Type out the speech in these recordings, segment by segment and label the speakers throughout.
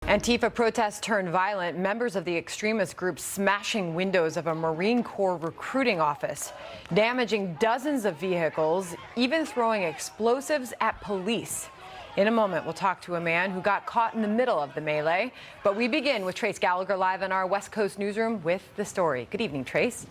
Speaker 1: Antifa protests turned violent. Members of the extremist group smashing windows of a Marine Corps recruiting office, damaging dozens of vehicles, even throwing explosives at police. In a moment, we'll talk to a man who got caught in the middle of the melee. But we begin with Trace Gallagher live in our West Coast newsroom with the story. Good evening, Trace.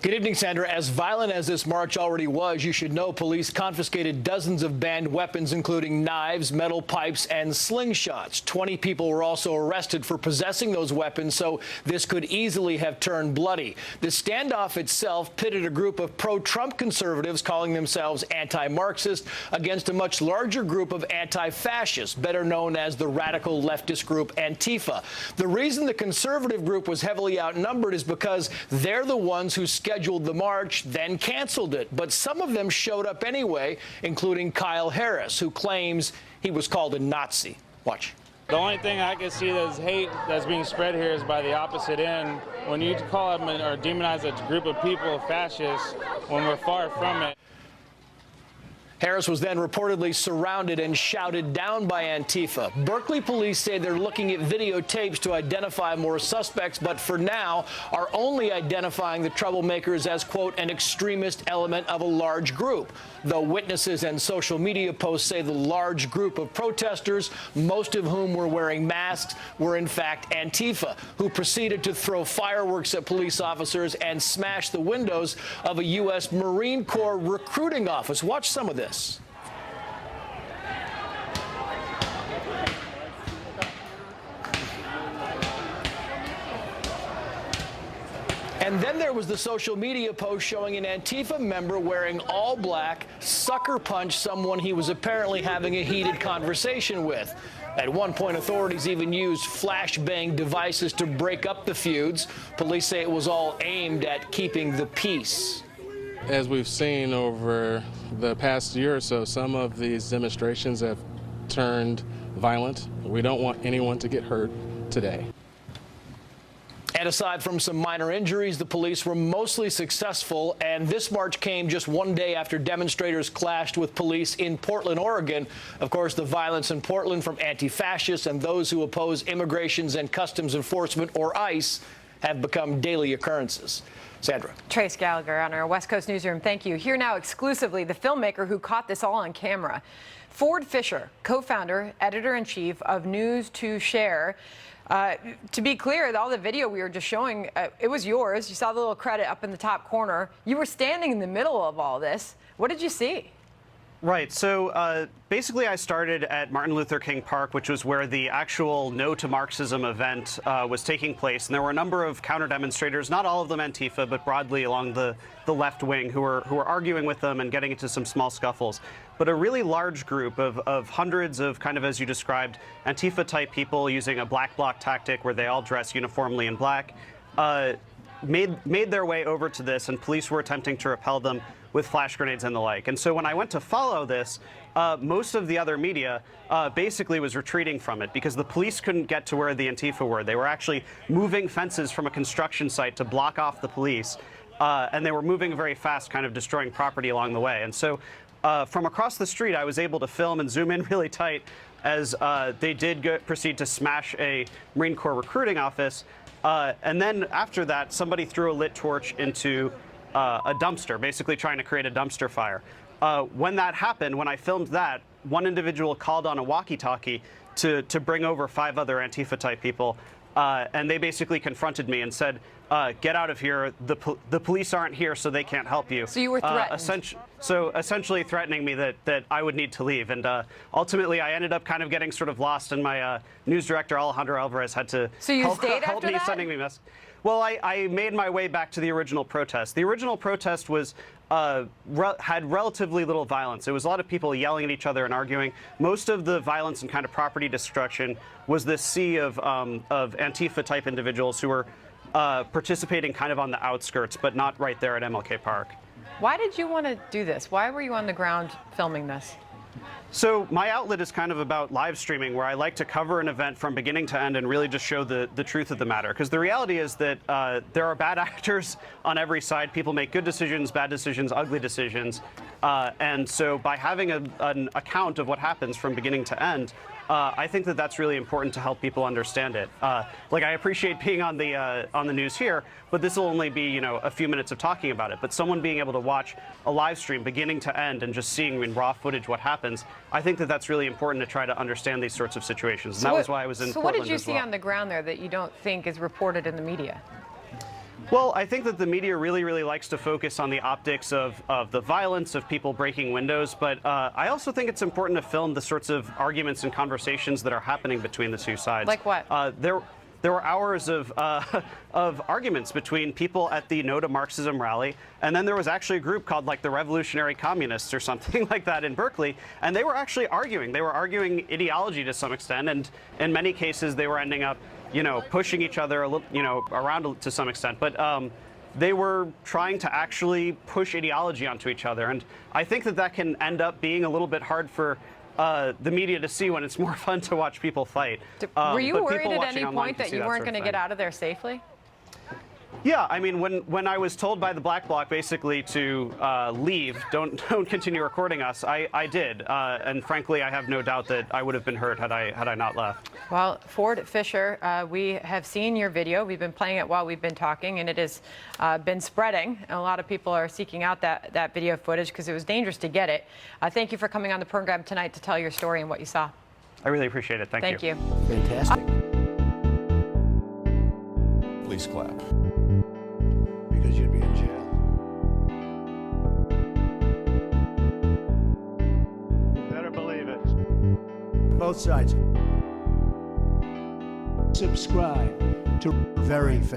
Speaker 2: Good evening, Sandra. As violent as this march already was, you should know police confiscated dozens of banned weapons, including knives, metal pipes, and slingshots. 20 people were also arrested for possessing those weapons, so this could easily have turned bloody. The standoff itself pitted a group of pro-Trump conservatives calling themselves anti-Marxist against a much larger group of anti-fascists, better known as the radical leftist group Antifa. The reason the conservative group was heavily outnumbered is because they're the ones who scheduled the march, then canceled it. But some of them showed up anyway, including Kyle Harris, who claims he was called a Nazi. Watch.
Speaker 3: The only thing I can see that's hate that's being spread here is by the opposite end. When you call them or demonize a group of people fascists, when we're far from it.
Speaker 2: Harris was then reportedly surrounded and shouted down by Antifa. Berkeley police say they're looking at videotapes to identify more suspects, but for now are only identifying the troublemakers as, quote, an extremist element of a large group. Though witnesses and social media posts say the large group of protesters, most of whom were wearing masks, were in fact Antifa, who proceeded to throw fireworks at police officers and smash the windows of a U.S. Marine Corps recruiting office. Watch some of this. And then there was the social media post showing an Antifa member wearing all black sucker punch someone he was apparently having a heated conversation with. At one point, authorities even used flashbang devices to break up the feuds. Police say it was all aimed at keeping the peace.
Speaker 4: As we've seen over the past year or so, some of these demonstrations have turned violent. We don't want anyone to get hurt today.
Speaker 2: And aside from some minor injuries, the police were mostly successful, and this march came just one day after demonstrators clashed with police in Portland, Oregon. Of course, the violence in Portland from anti-fascists and those who oppose Immigrations and Customs Enforcement, or ICE, have become daily occurrences. Sandra.
Speaker 1: Trace Gallagher on our West Coast newsroom. Thank you. Here now exclusively the filmmaker who caught this all on camera. Fischer, co-founder, editor-in-chief of News to Share. To be clear, all the video we were just showing, it was yours. You saw the little credit up in the top corner. You were standing in the middle of all this. What did you see?
Speaker 5: Right. So basically, I started at Martin Luther King Park, which was where the actual No to Marxism event was taking place. And there were a number of counter demonstrators, not all of them Antifa, but broadly along the left wing, who were arguing with them and getting into some small scuffles. But a really large group of hundreds of, kind of as you described, Antifa-type people using a black bloc tactic where they all dress uniformly in black, made their way over to this, and police were attempting to repel them with flash grenades and the like. And so when I went to follow this, most of the other media basically was retreating from it because the police couldn't get to where the Antifa were. They were actually moving fences from a construction site to block off the police, and they were moving very fast, kind of destroying property along the way. And so from across the street, I was able to film and zoom in really tight as they did proceed to smash a Marine Corps recruiting office. And then after that, somebody threw a lit torch into a dumpster, basically trying to create a dumpster fire. When that happened, when I filmed that, one individual called on a walkie-talkie to bring over 5 other Antifa-type people, and they basically confronted me and said, get out of here, the police aren't here, so they can't help you.
Speaker 1: So you were threatened.
Speaker 5: Essentially threatening me that I would need to leave. And ultimately, I ended up kind of getting sort of lost, and my news director, Alejandro Alvarez, had to help me sending me messages. Well, I made my way back to the original protest. The original protest was had relatively little violence. It was a lot of people yelling at each other and arguing. Most of the violence and kind of property destruction was this sea of Antifa-type individuals who were participating kind of on the outskirts, but not right there at MLK Park.
Speaker 1: Why did you want to do this? Why were you on the ground filming this?
Speaker 5: So my outlet is kind of about live streaming, where I like to cover an event from beginning to end and really just show the truth of the matter. Because the reality is that there are bad actors on every side. People make good decisions, bad decisions, ugly decisions. And so by having an account of what happens from beginning to end, I think that that's really important to help people understand it. Like, I appreciate being on the news here, but this will only be, you know, a few minutes of talking about it. But someone being able to watch a live stream beginning to end and just seeing in raw footage what happens, I think that that's really important to try to understand these sorts of situations. And that was why I was in
Speaker 1: So
Speaker 5: Portland
Speaker 1: what did you
Speaker 5: as
Speaker 1: see
Speaker 5: well.
Speaker 1: on the ground there that you don't think is reported in the media?
Speaker 5: Well, I think that the media really likes to focus on the optics of the violence, of people breaking windows, but I also think it's important to film the sorts of arguments and conversations that are happening between the two sides.
Speaker 1: Like what?
Speaker 5: There were hours of arguments between people at the No to Marxism rally, and then there was actually a group called like the Revolutionary Communists or something like that in Berkeley, and they were actually arguing. They were arguing ideology to some extent, and in many cases they were ending up, you know, pushing each other a little, you know, around to some extent. But they were trying to actually push ideology onto each other, and I think that that can end up being a little bit hard for the media to see when it's more fun to watch people fight.
Speaker 1: Were you
Speaker 5: but
Speaker 1: worried
Speaker 5: people
Speaker 1: at
Speaker 5: watching
Speaker 1: any
Speaker 5: online
Speaker 1: point
Speaker 5: can
Speaker 1: that
Speaker 5: see
Speaker 1: you weren't
Speaker 5: sort
Speaker 1: going
Speaker 5: of
Speaker 1: to get
Speaker 5: thing.
Speaker 1: out of there safely?
Speaker 5: Yeah, I mean, when I was told by the Black Bloc basically to leave, don't continue recording us, I did, and frankly, I have no doubt that I would have been hurt had I not left.
Speaker 1: Well, Ford, Fischer, we have seen your video. We've been playing it while we've been talking, and it has been spreading. A lot of people are seeking out that video footage because it was dangerous to get it. Thank you for coming on the program tonight to tell your story and what you saw.
Speaker 5: I really appreciate it. Thank you.
Speaker 6: Fantastic. Please clap. Because you'd be in jail.
Speaker 7: Better believe it.
Speaker 6: Both sides. Subscribe to Very Famous.